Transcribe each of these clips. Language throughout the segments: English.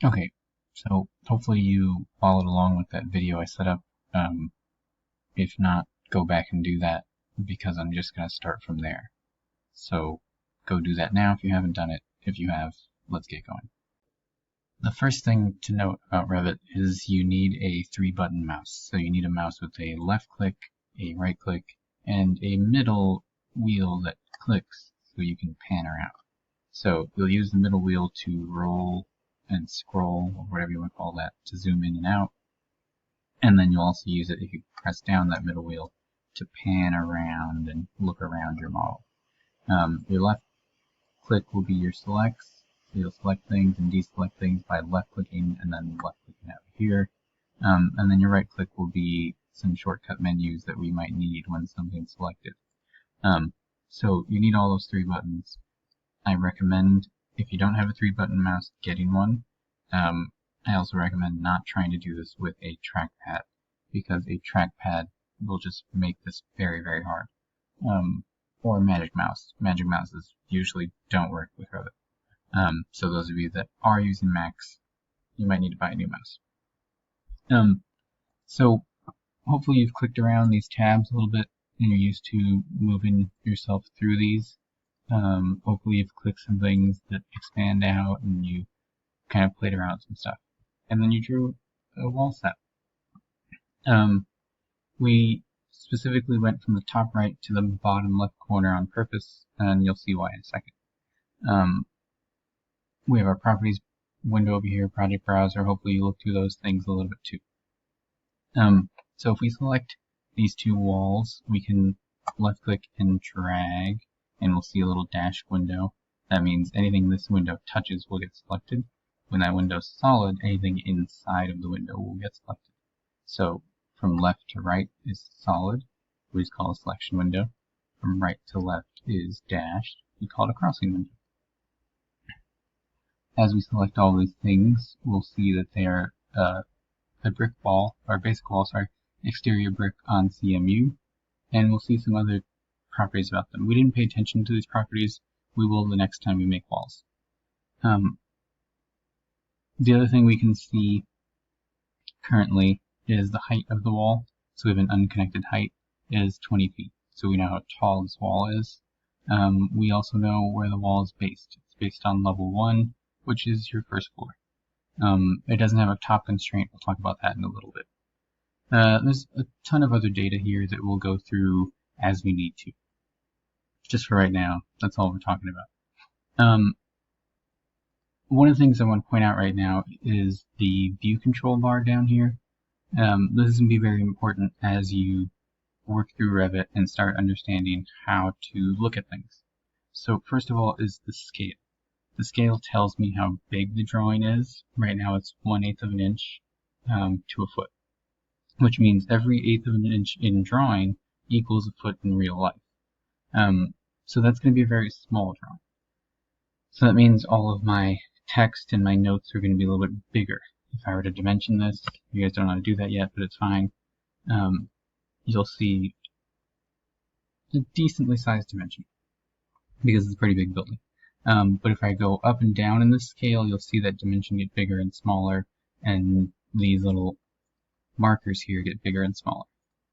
Okay, so hopefully you followed along with that video I set up. If not, go back and do that because I'm just going to start from there. So go do that now if you haven't done it. If you have, let's get going. The first thing to note about Revit is you need a 3-button mouse. So you need a mouse with a left click, a right click, and a middle wheel that clicks so you can pan around. So you'll use the middle wheel to roll and scroll, or whatever you want to call that, to zoom in and out. And then you'll also use it if you press down that middle wheel to pan around and look around your model. Your left click will be your selects. So you'll select things and deselect things by left clicking and then left clicking out here. And then your right click will be some shortcut menus that we might need when something's selected. So you need all those 3 buttons. I recommend, if you don't have a 3-button mouse, getting one. I also recommend not trying to do this with a trackpad, because a trackpad will just make this very, very hard. Or a magic mouse. Magic mouses usually don't work with Revit. So those of you that are using Macs, you might need to buy a new mouse. So hopefully you've clicked around these tabs a little bit and you're used to moving yourself through these. Hopefully you've clicked some things that expand out and you kind of played around with some stuff. And then you drew a wall set. We specifically went from the top right to the bottom left corner on purpose, and you'll see why in a second. We have our properties window over here, project browser. Hopefully you look through those things a little bit too. So if we select these 2 walls, we can left click and drag, and we'll see a little dash window. That means anything this window touches will get selected. When that window's solid, anything inside of the window will get selected. So from left to right is solid, we just call a selection window. From right to left is dashed, we call it a crossing window. As we select all these things, we'll see that they are a brick wall, or basic wall, exterior brick on CMU, and we'll see some other properties about them. We didn't pay attention to these properties. We will the next time we make walls. The other thing we can see currently is the height of the wall. So we have an unconnected height is 20 feet. So we know how tall this wall is. We also know where the wall is based. It's based on level 1, which is your first floor. It doesn't have a top constraint. We'll talk about that in a little bit. There's a ton of other data here that we'll go through as we need to. Just for right now, that's all we're talking about. One of the things I want to point out right now is the view control bar down here. This is going to be very important as you work through Revit and start understanding how to look at things. So first of all is the scale. The scale tells me how big the drawing is. Right now it's 1/8 of an inch to a foot, which means every 1/8 of an inch in drawing equals a foot in real life. So that's going to be a very small drawing. So that means all of my text and my notes are going to be a little bit bigger. If I were to dimension this, you guys don't know how to do that yet, but it's fine. You'll see a decently sized dimension because it's a pretty big building. But if I go up and down in this scale, you'll see that dimension get bigger and smaller, and these little markers here get bigger and smaller.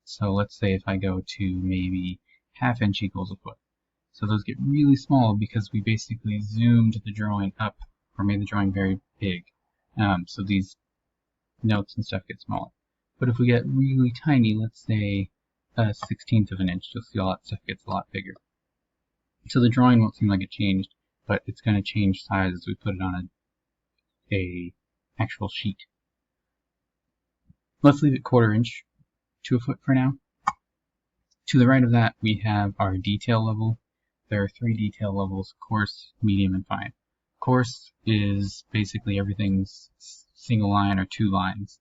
So let's say if I go to maybe 1/2 inch equals a foot. So those get really small because we basically zoomed the drawing up or made the drawing very big. So these notes and stuff get smaller. But if we get really tiny, let's say a 1/16 of an inch, you'll see all that stuff gets a lot bigger. So the drawing won't seem like it changed, but it's going to change size as we put it on a actual sheet. Let's leave it 1/4 inch to a foot for now. To the right of that, we have our detail level. There are 3 detail levels: coarse, medium, and fine. Coarse is basically everything's single line or 2 lines.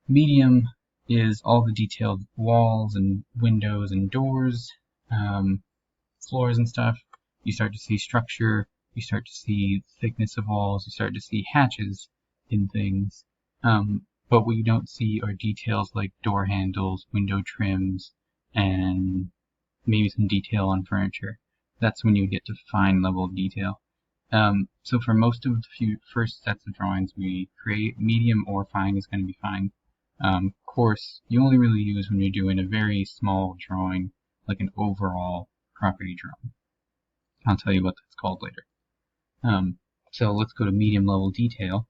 Medium is all the detailed walls and windows and doors, floors and stuff. You start to see structure, you start to see thickness of walls, you start to see hatches in things. But what you don't see are details like door handles, window trims, and maybe some detail on furniture. That's when you get to fine level detail. So for most of the first sets of drawings we create, medium or fine is going to be fine. Coarse, you only really use when you're doing a very small drawing, like an overall property drawing. I'll tell you what that's called later. So let's go to medium level detail.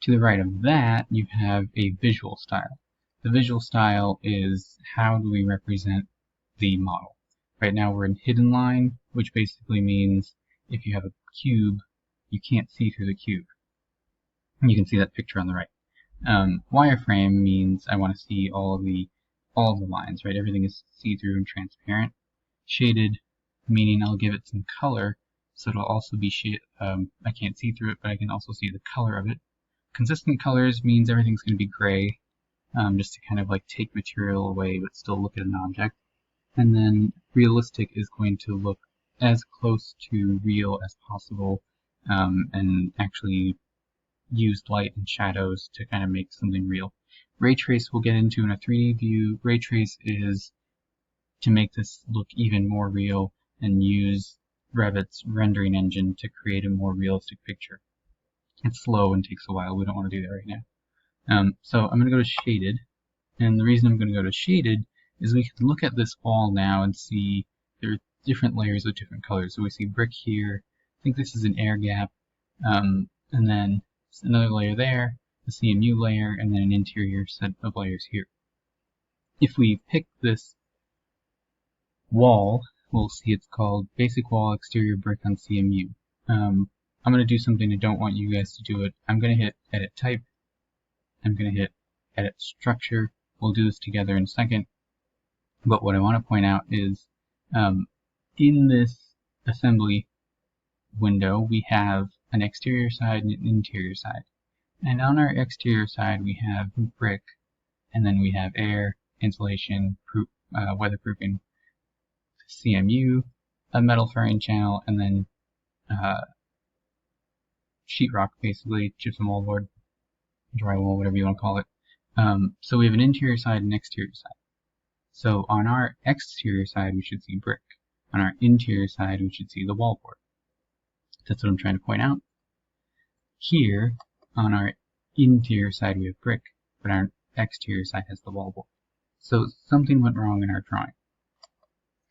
To the right of that, you have a visual style. The visual style is how do we represent the model. Right now we're in hidden line, which basically means if you have a cube, you can't see through the cube. You can see that picture on the right. Wireframe means I want to see all of the lines, right? Everything is see-through and transparent. Shaded, meaning I'll give it some color, so it'll also be shaded. I can't see through it, but I can also see the color of it. Consistent colors means everything's going to be gray, just to kind of like take material away but still look at an object. And then realistic is going to look as close to real as possible, and actually use light and shadows to kind of make something real. Ray trace we'll get into in a 3D view. Ray trace is to make this look even more real and use Revit's rendering engine to create a more realistic picture. It's slow and takes a while. We don't want to do that right now. So I'm going to go to shaded, and the reason I'm going to go to shaded is we can look at this wall now and see there are different layers of different colors. So we see brick here. I think this is an air gap, and then another layer there, a CMU layer, and then an interior set of layers here. If we pick this wall, we'll see it's called basic wall exterior brick on CMU. I'm going to do something I don't want you guys to do it. I'm going to hit edit type. I'm going to hit edit structure. We'll do this together in a second. But what I want to point out is in this assembly window we have an exterior side and an interior side. And on our exterior side we have brick, and then we have air, insulation, weatherproofing, CMU, a metal furring channel, and then sheetrock, basically, gypsum wallboard, drywall, whatever you want to call it. So we have an interior side and exterior side. So on our exterior side we should see brick. On our interior side we should see the wallboard. That's what I'm trying to point out. Here, on our interior side we have brick, but our exterior side has the wallboard. So something went wrong in our drawing.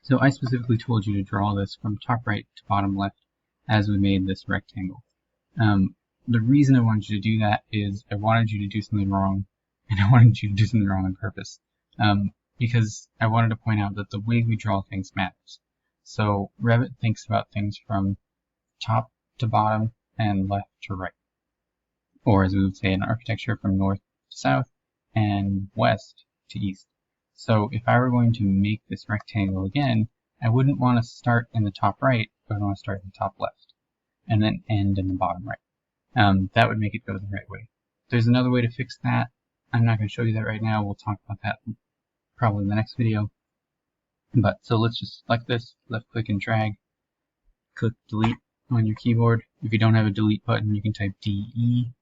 So I specifically told you to draw this from top right to bottom left as we made this rectangle. The reason I wanted you to do that is I wanted you to do something wrong, and I wanted you to do something wrong on purpose. Because I wanted to point out that the way we draw things matters. So Revit thinks about things from top to bottom and left to right. Or as we would say in architecture, from north to south and west to east. So if I were going to make this rectangle again, I wouldn't want to start in the top right, I would want to start in the top left, and then end in the bottom right. That would make it go the right way. There's another way to fix that. I'm not going to show you that right now. We'll talk about that probably in the next video. But so let's just select this, left click and drag, click delete on your keyboard. If you don't have a delete button, you can type DE.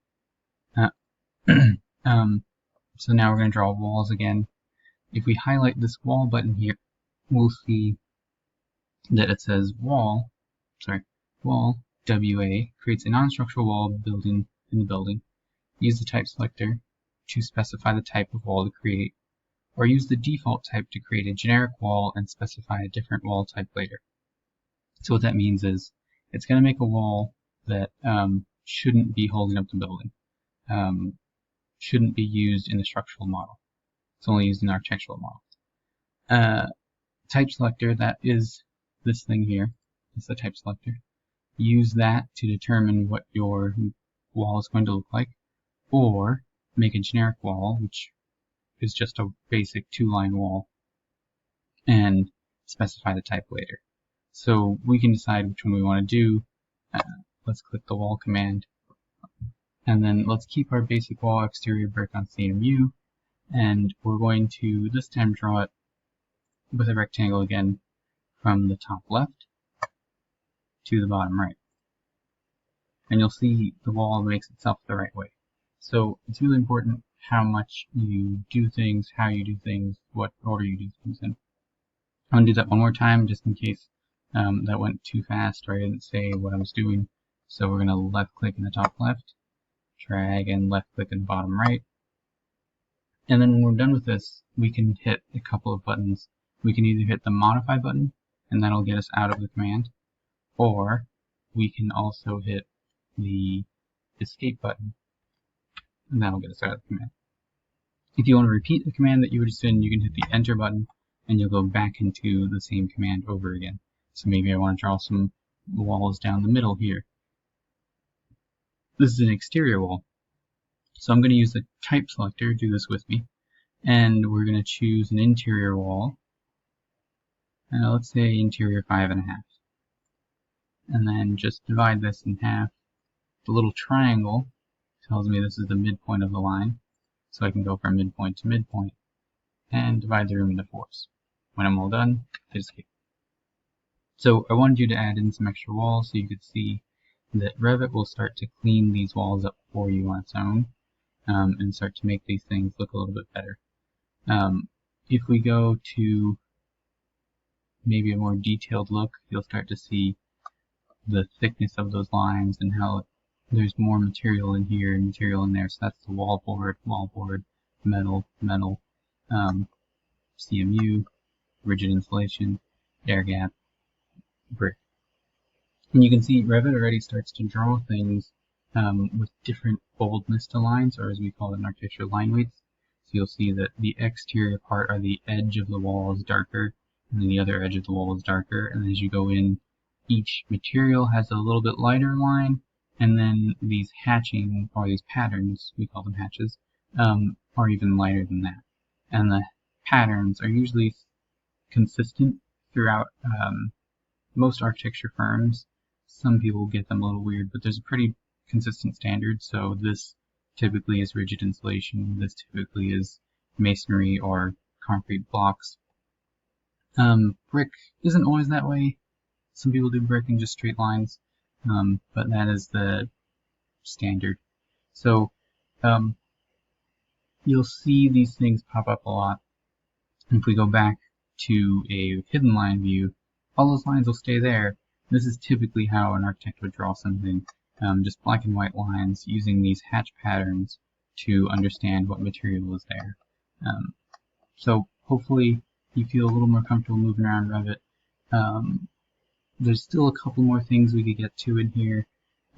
So now we're going to draw walls again. If we highlight this wall button here, we'll see that it says wall WA creates a non-structural wall building in the building. Use the type selector to specify the type of wall to create, or use the default type to create a generic wall and specify a different wall type later. So what that means is it's going to make a wall that shouldn't be holding up the building, shouldn't be used in the structural model. It's only used in the architectural model. Type selector, that is this thing here. It's the type selector. Use that to determine what your wall is going to look like, or make a generic wall, which is just a basic two-line wall, and specify the type later. So we can decide which one we want to do. Let's click the wall command, and then let's keep our basic wall exterior brick on CMU, and we're going to this time draw it with a rectangle again from the top left to the bottom right. And you'll see the wall makes itself the right way. So it's really important how much you do things, how you do things, what order you do things in. I'm going to do that one more time just in case that went too fast, or I didn't say what I was doing. So we're going to left click in the top left, drag and left click in the bottom right. And then when we're done with this, we can hit a couple of buttons. We can either hit the modify button, and that'll get us out of the command, or we can also hit the escape button, and that'll get us out of the command. If you want to repeat the command that you were just in, you can hit the enter button, and you'll go back into the same command over again. So maybe I want to draw some walls down the middle here. This is an exterior wall. So I'm going to use the type selector, do this with me, and we're going to choose an interior wall. And let's say interior 5.5. And then just divide this in half. The little triangle tells me this is the midpoint of the line. So I can go from midpoint to midpoint and divide the room into 4s. When I'm all done, hit escape. So I wanted you to add in some extra walls so you could see that Revit will start to clean these walls up for you on its own. And start to make these things look a little bit better. If we go to maybe a more detailed look, you'll start to see the thickness of those lines and how there's more material in here and material in there. So that's the wallboard, metal, CMU, rigid insulation, air gap, brick. And you can see Revit already starts to draw things with different boldness to lines, or as we call it in architecture, line weights. So you'll see that the exterior part, or the edge of the wall, is darker, and then the other edge of the wall is darker. And as you go in, each material has a little bit lighter line, and then these hatching, or these patterns, we call them hatches, are even lighter than that. And the patterns are usually consistent throughout most architecture firms. Some people get them a little weird, but there's a pretty consistent standard. So this typically is rigid insulation, this typically is masonry or concrete blocks. Brick isn't always that way. Some people do brick in just straight lines, but that is the standard. So you'll see these things pop up a lot. If we go back to a hidden line view, all those lines will stay there. This is typically how an architect would draw something. Just black and white lines using these hatch patterns to understand what material is there. So hopefully you feel a little more comfortable moving around Revit. There's still a couple more things we could get to in here.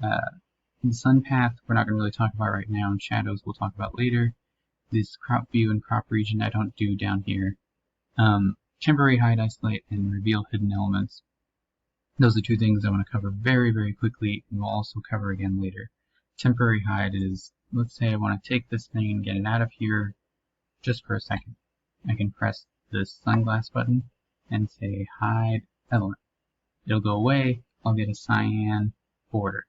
The sun path we're not going to really talk about right now, and shadows we'll talk about later. This crop view and crop region I don't do down here. Temporary hide, isolate, and reveal hidden elements. Those are two things I want to cover very, very quickly, and we'll also cover again later. Temporary hide is, let's say I want to take this thing and get it out of here just for a second. I can press this sunglass button and say hide element. It'll go away, I'll get a cyan border.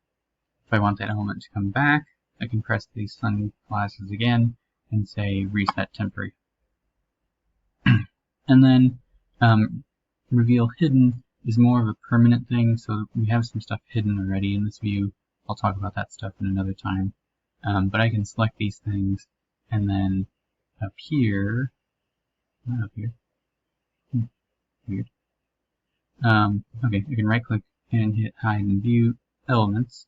If I want that element to come back, I can press these sunglasses again and say reset temporary. And then reveal hidden is more of a permanent thing, so we have some stuff hidden already in this view. I'll talk about that stuff in another time. But I can select these things, and then up here, not up here, weird. Okay, I can right click and hit hide and view elements.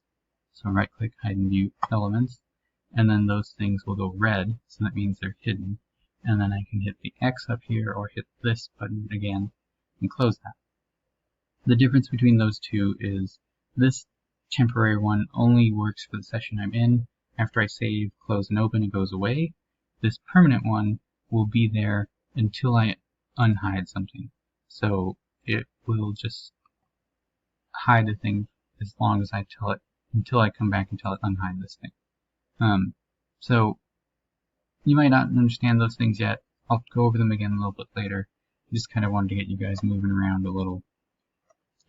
So right click, hide and view elements, and then those things will go red, so that means they're hidden. And then I can hit the X up here, or hit this button again, and close that. The difference between those two is this temporary one only works for the session I'm in. After I save, close, and open, it goes away. This permanent one will be there until I unhide something. So it will just hide the thing as long as I tell it, until I come back and tell it unhide this thing. So you might not understand those things yet. I'll go over them again a little bit later. I just kind of wanted to get you guys moving around a little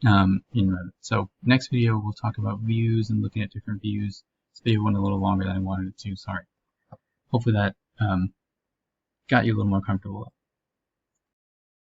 in Revit. So next video we'll talk about views and looking at different views. This video went a little longer than I wanted it to, sorry. Hopefully that got you a little more comfortable.